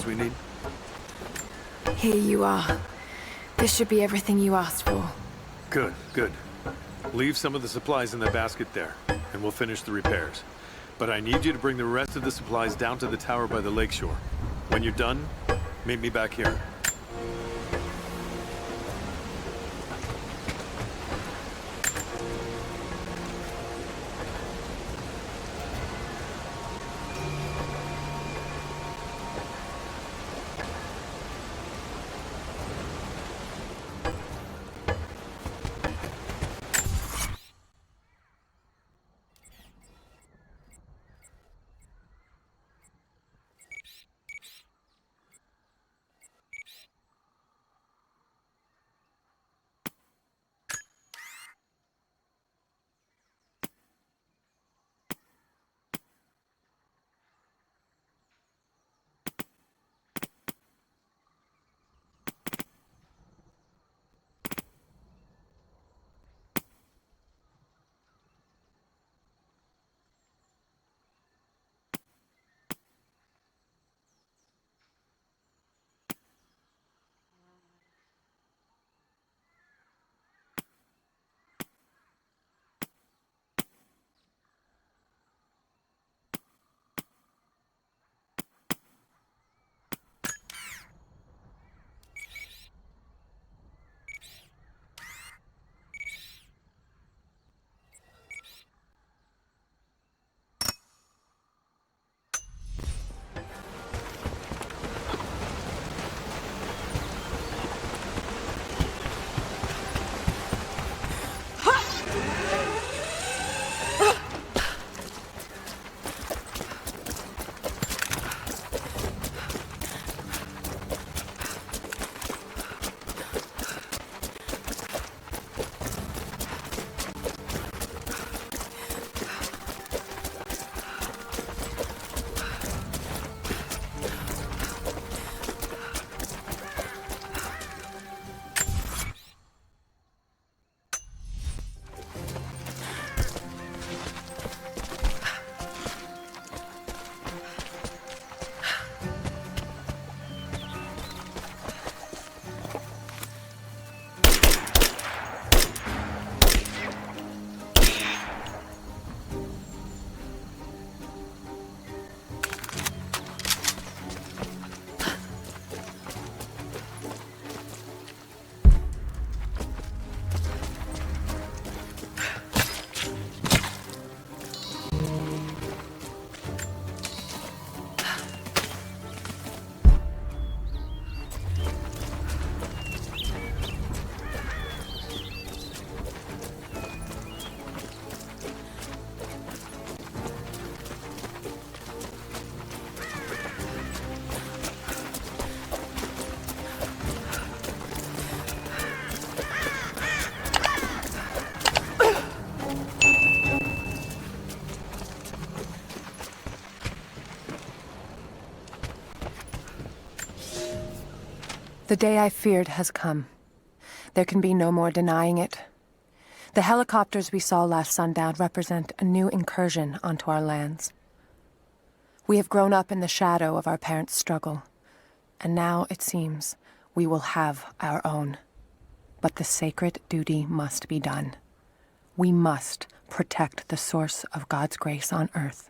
supplies we need? Here you are. This should be everything you asked for. Good, good. Leave some of the supplies in the basket there, and we'll finish the repairs. But I need you to bring the rest of the supplies down to the tower by the lakeshore. When you're done, meet me back here. The day I feared has come. There can be no more denying it. The helicopters we saw last sundown represent a new incursion onto our lands. We have grown up in the shadow of our parents' struggle, and now, it seems, we will have our own. But the sacred duty must be done. We must protect the source of God's grace on earth.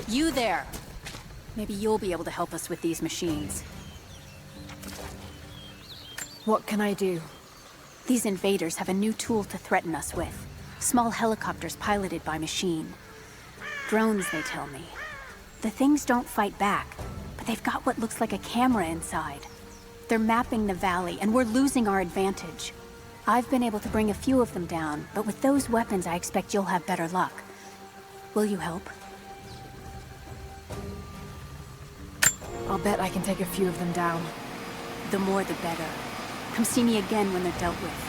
You there! Maybe you'll be able to help us with these machines. What can I do? These invaders have a new tool to threaten us with. Small helicopters piloted by machine. Drones, they tell me. The things don't fight back, but they've got what looks like a camera inside. They're mapping the valley, and we're losing our advantage. I've been able to bring a few of them down, but with those weapons I expect you'll have better luck. Will you help? I'll bet I can take a few of them down. The more the better. Come see me again when they're dealt with.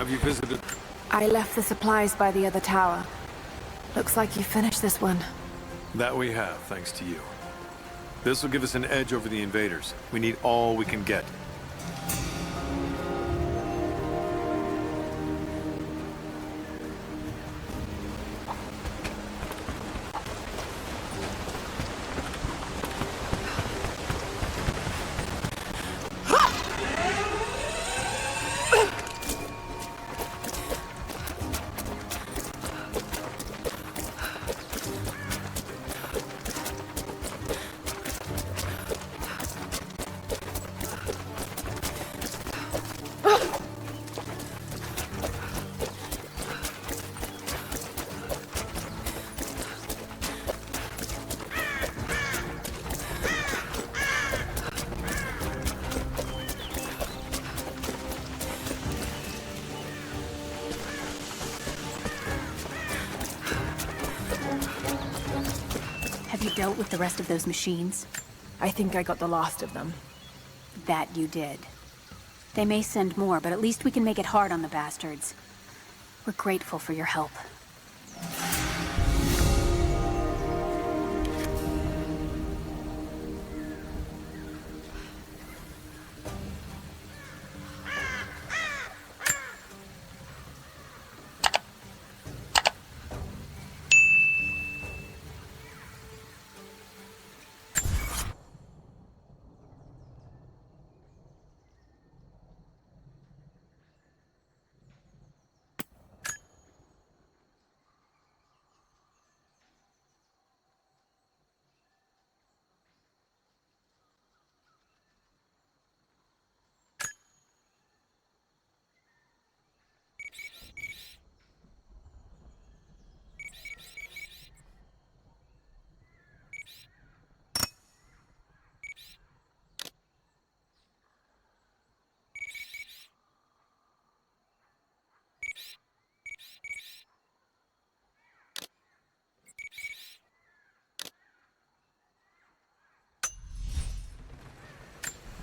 Have you visited? I left the supplies by the other tower. Looks like you finished this one. That we have, thanks to you. This will give us an edge over the invaders. We need all we can get. Have you dealt with the rest of those machines? I think I got the last of them. That you did. They may send more, but at least we can make it hard on the bastards. We're grateful for your help.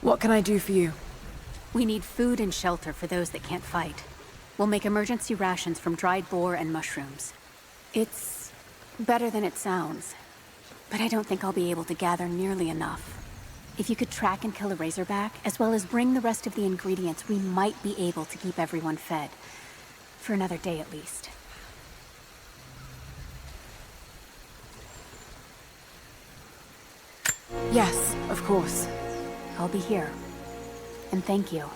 What can I do for you? We need food and shelter for those that can't fight. We'll make emergency rations from dried boar and mushrooms. It's better than it sounds, but I don't think I'll be able to gather nearly enough. If you could track and kill a razorback, as well as bring the rest of the ingredients, we might be able to keep everyone fed. For another day at least. Yes, of course. I'll be here. And thank you.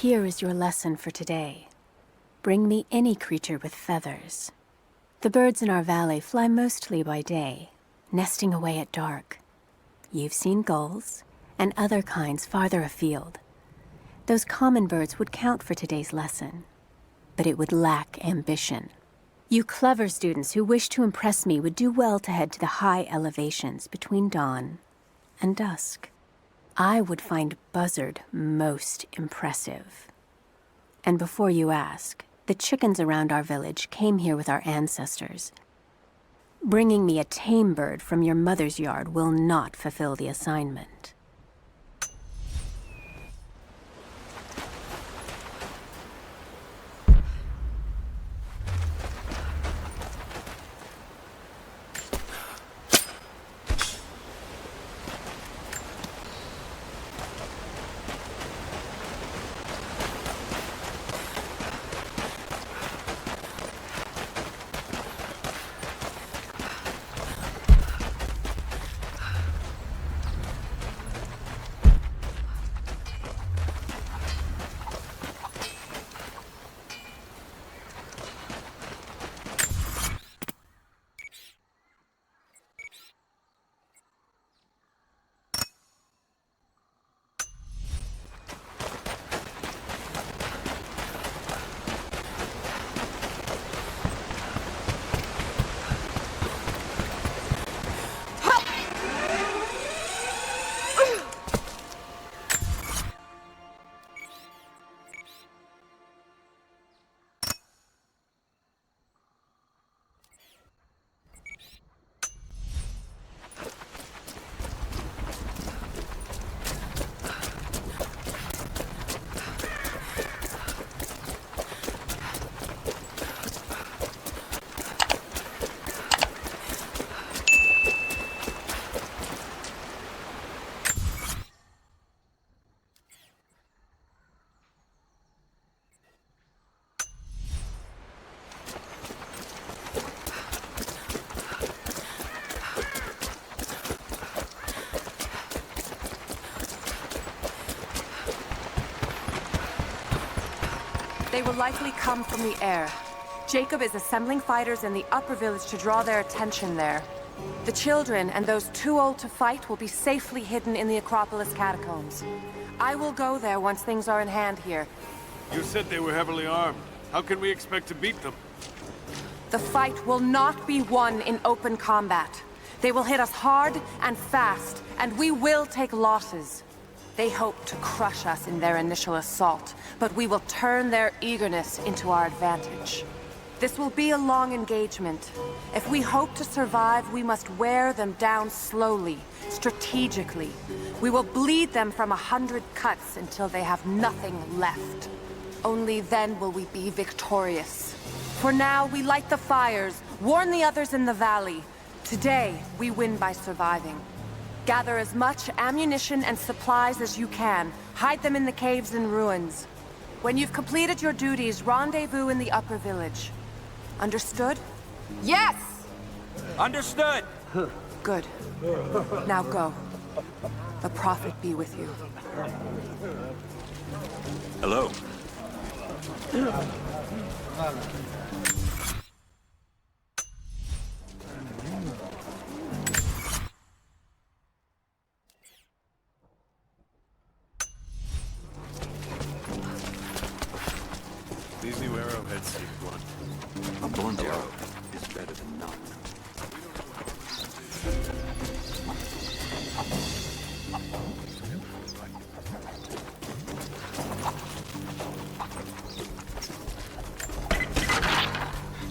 Here is your lesson for today. Bring me any creature with feathers. The birds in our valley fly mostly by day, nesting away at dark. You've seen gulls and other kinds farther afield. Those common birds would count for today's lesson, but it would lack ambition. You clever students who wish to impress me would do well to head to the high elevations between dawn and dusk. I would find Buzzard most impressive. And before you ask, The chickens around our village came here with our ancestors. Bringing me a tame bird from your mother's yard will not fulfill the assignment. They will likely come from the air. Jacob is assembling fighters in the upper village to draw their attention there. The children and those too old to fight will be safely hidden in the Acropolis catacombs. I will go there once things are in hand here. You said they were heavily armed. How can we expect to beat them? The fight will not be won in open combat. They will hit us hard and fast, and we will take losses. They hope to crush us in their initial assault, but we will turn their eagerness into our advantage. This will be a long engagement. If we hope to survive, we must wear them down slowly, strategically. We will bleed them from 100 cuts until they have nothing left. Only then will we be victorious. For now, we light the fires, warn the others in the valley. Today, we win by surviving. Gather as much ammunition and supplies as you can. Hide them in the caves and ruins. When you've completed your duties, rendezvous in the upper village. Understood? Yes! Understood! Good. Now go. The Prophet be with you. Hello. These new arrowheads seem blunt. A blunt arrow is better than none.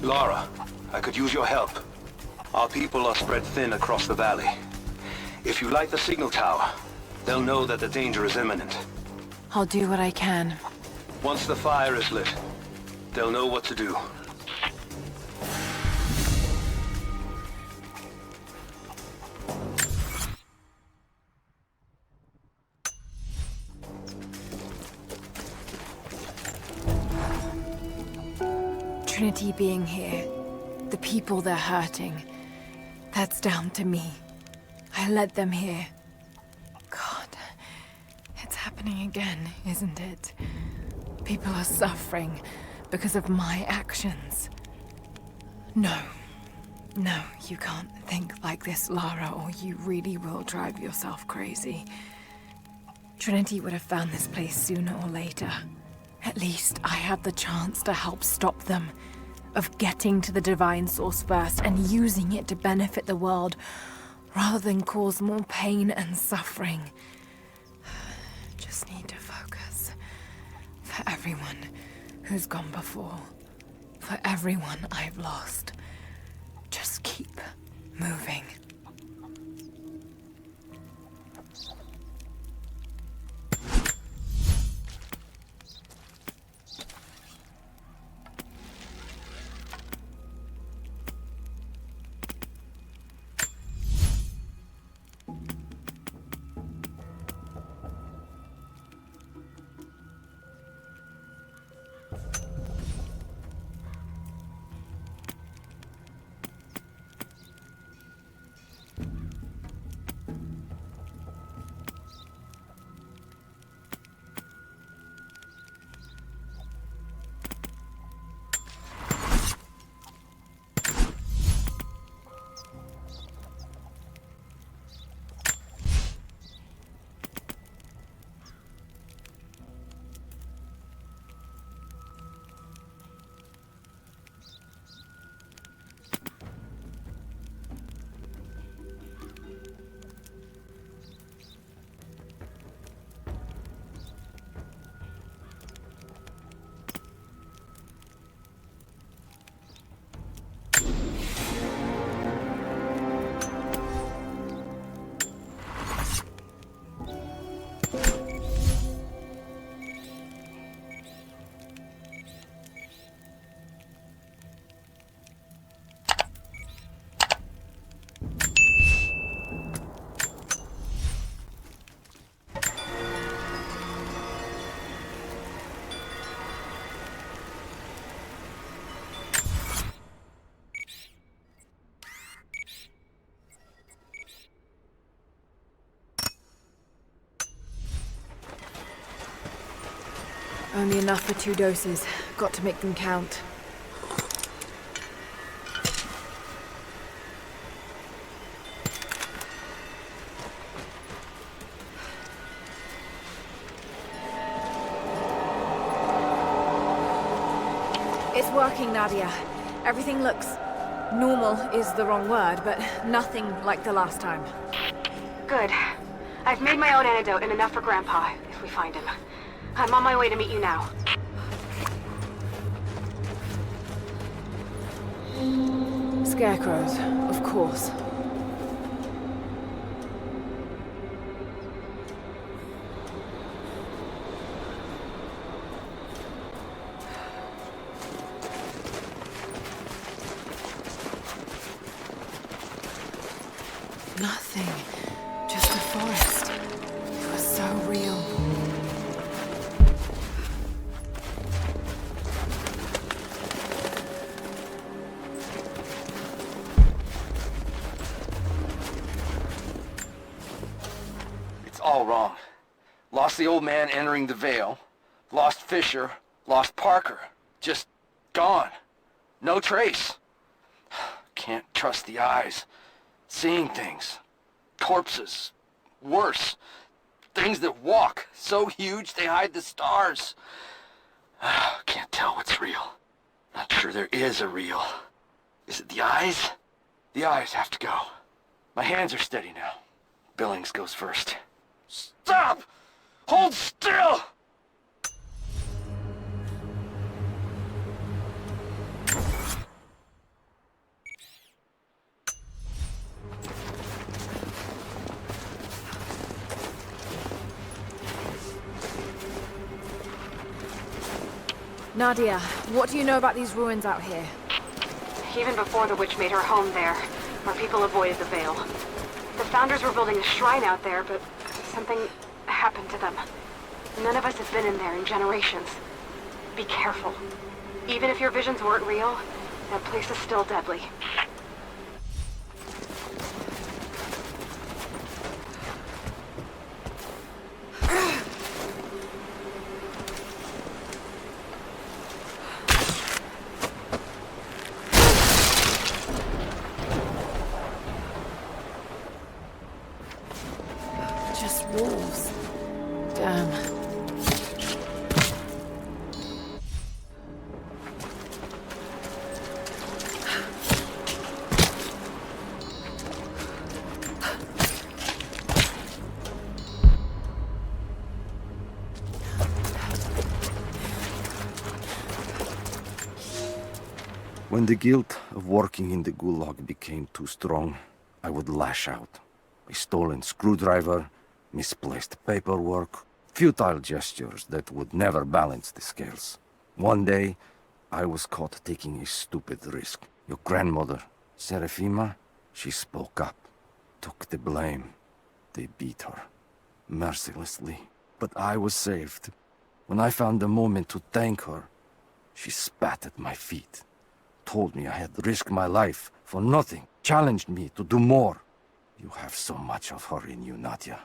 Lara, I could use your help. Our people are spread thin across the valley. If you light the signal tower, they'll know that the danger is imminent. I'll do what I can. Once the fire is lit, they'll know what to do. Trinity being here, the people they're hurting, that's down to me. I led them here. God, it's happening again, isn't it? People are suffering because of my actions. No, you can't think like this, Lara, or you really will drive yourself crazy. Trinity would have found this place sooner or later. At least I have the chance to help stop them. Of getting to the divine source first and using it to benefit the world, rather than cause more pain and suffering. Just need to focus. For everyone who's gone before. For everyone I've lost. Just keep moving. Only enough for 2 doses. Got to make them count. It's working, Nadia. Everything looks... normal is the wrong word, but nothing like the last time. Good. I've made my own antidote and enough for Grandpa, if we find him. I'm on my way to meet you now. Scarecrows, of course. Nothing. Just a forest. It was so real. All wrong. Lost the old man entering the Vale. Lost Fisher. Lost Parker. Just gone. No trace. Can't trust the eyes. Seeing things. Corpses. Worse. Things that walk. So huge they hide the stars. Can't tell what's real. Not sure there is a real. Is it the eyes? The eyes have to go. My hands are steady now. Billings goes first. Stop! Hold still! Nadia, what do you know about these ruins out here? Even before the witch made her home there, our people avoided the Vale. The Founders were building a shrine out there, but something happened to them. None of us have been in there in generations. Be careful. Even if your visions weren't real, that place is still deadly. Just wolves. Damn. When the guilt of working in the gulag became too strong, I would lash out. A stolen screwdriver, misplaced paperwork, futile gestures that would never balance the scales. One day, I was caught taking a stupid risk. Your grandmother, Serafima, she spoke up, took the blame. They beat her, mercilessly. But I was saved. When I found the moment to thank her, she spat at my feet, told me I had risked my life for nothing, challenged me to do more. You have so much of her in you, Nadia.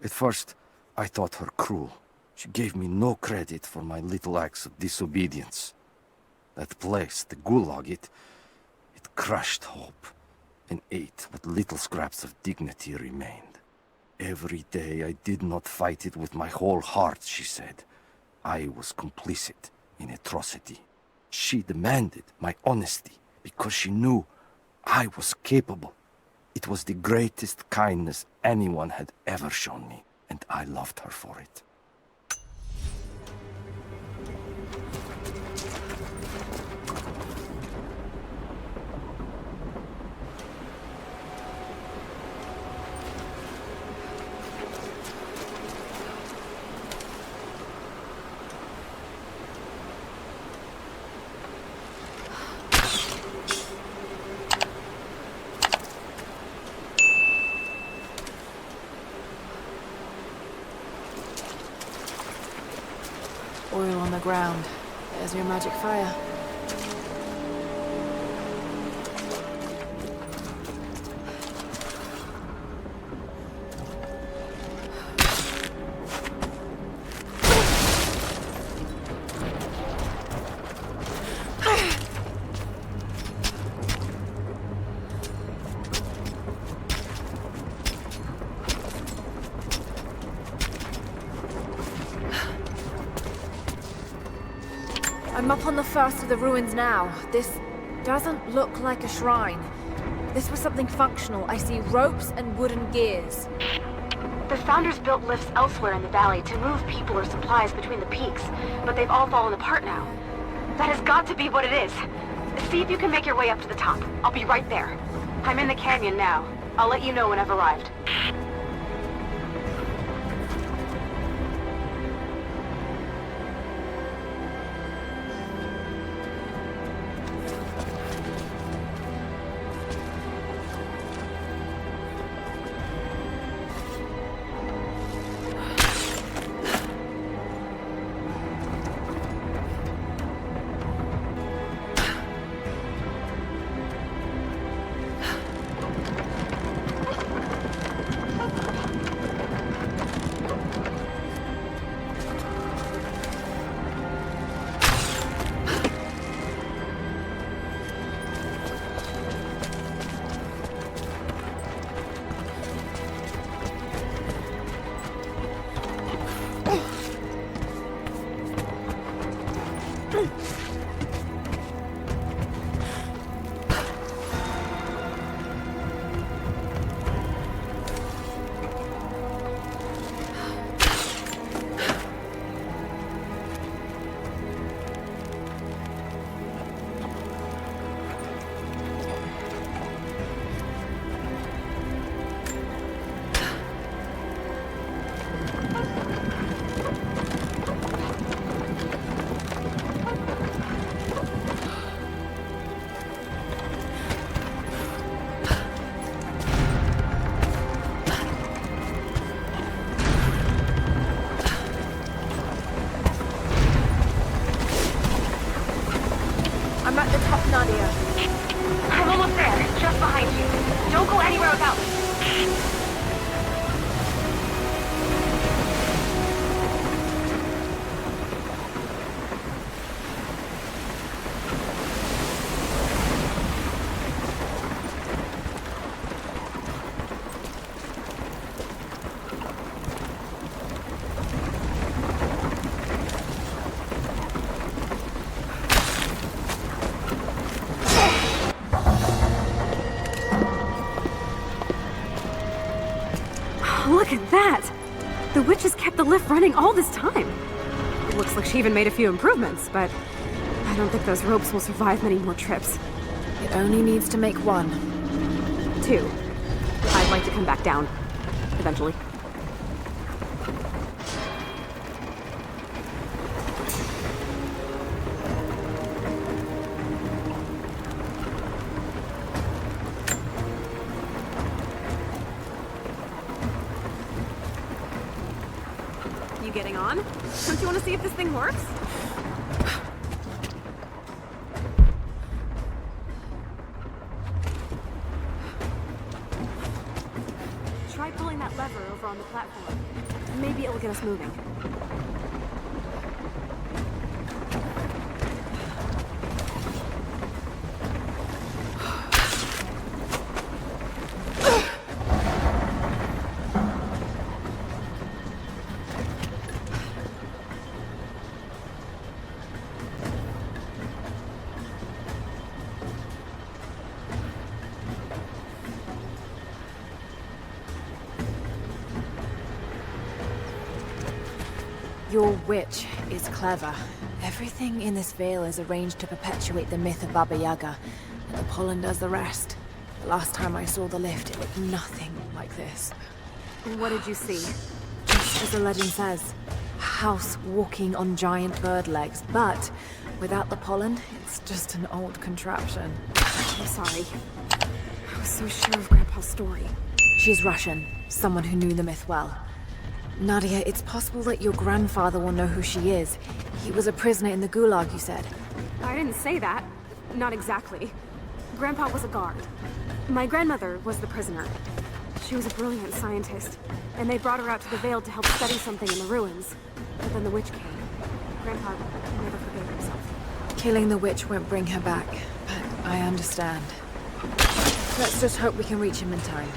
At first, I thought her cruel. She gave me no credit for my little acts of disobedience. That place, the gulag, it crushed hope and ate what little scraps of dignity remained. Every day I did not fight it with my whole heart, she said. I was complicit in atrocity. She demanded my honesty because she knew I was capable. It was the greatest kindness anyone had ever shown me, and I loved her for it. Oil on the ground. There's your magic fire. I'm up on the first of the ruins now. This doesn't look like a shrine. This was something functional. I see ropes and wooden gears. The Founders built lifts elsewhere in the valley to move people or supplies between the peaks, but they've all fallen apart now. That has got to be what it is. See if you can make your way up to the top. I'll be right there. I'm in the canyon now. I'll let you know when I've arrived. I'm at the top, Nadia. I'm almost there, just behind you. Don't go anywhere without me. Look at that! The witch has kept the lift running all this time. It looks like she even made a few improvements, but I don't think those ropes will survive many more trips. It only needs to make one. 2. I'd like to come back down. Eventually. You getting on? Don't you want to see if this thing works? Try pulling that lever over on the platform. Maybe it'll get us moving. Your witch is clever. Everything in this veil is arranged to perpetuate the myth of Baba Yaga, and the pollen does the rest. The last time I saw the lift, it looked nothing like this. What did you see? Just as the legend says, a house walking on giant bird legs, but without the pollen, it's just an old contraption. I'm sorry. I was so sure of Grandpa's story. She's Russian, someone who knew the myth well. Nadia, it's possible that your grandfather will know who she is. He was a prisoner in the Gulag, you said. I didn't say that. Not exactly. Grandpa was a guard. My grandmother was the prisoner. She was a brilliant scientist, and they brought her out to the Vale to help study something in the ruins. But then the witch came. Grandpa never forgave himself. Killing the witch won't bring her back, but I understand. Let's just hope we can reach him in time.